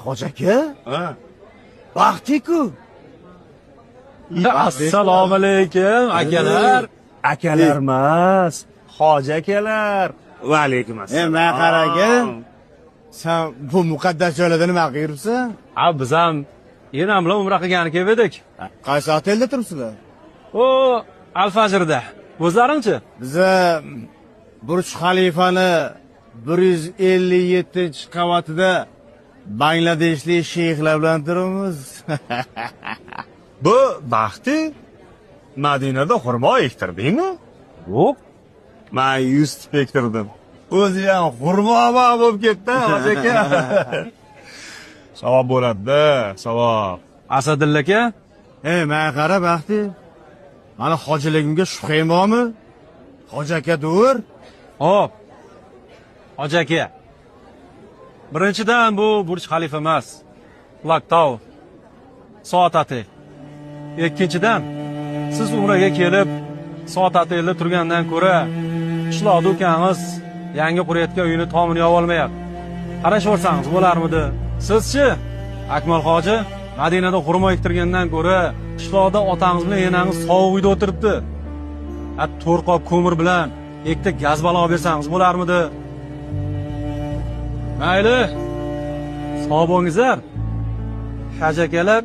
hoji aka, baxti-ku. Assalomu alaykum akalar. Akalar emas, hoji akalar. Va alaykum assalom. Men qaraga, sen bu muqaddas joylarda nima qilib yuribsan? Biz ham enam bilan umra qilgani keldik. Qaysi otelda turibsizlar? O, Al-Fajrda. O'zlaringchi? Biza Burj Xalifani 157-qavatida Bangladeshlik sheyxlar bilan turibmiz. Bu baxti Madinada xurmo ektirdingmi? Yo'q. Men 100 tip ektirdim. O'zi ham xurmo bo'lib ketdi, hoji aka. Savob bo'ladi-da, savob. Asadilla aka, Men qara baxti. Mana hojiligimga shubhang bormi? Hoji aka dur. hop. Hoji aka. Birinchidan bu Burj Xalifa emas. Laqtov. Soat ati. Ikkinchidan, siz umraga kelib, soat atirda turgandan ko'ra, qishloqda ukangiz yangi qurayotgan uyini tomini yopib olmayapti. Qarashaversangiz bo'larmidi? Sizchi, Akmal hoji, Madinada xurmo ektirgandan ko'ra, qishloqda otangiz bilan enangiz sovuq uyda o'tiribdi. 4 qop ko'mir bilan ikkita gaz balo bersangiz bo'larmidi? Mayli. Sog' bo'lingizlar. Hoji akalar.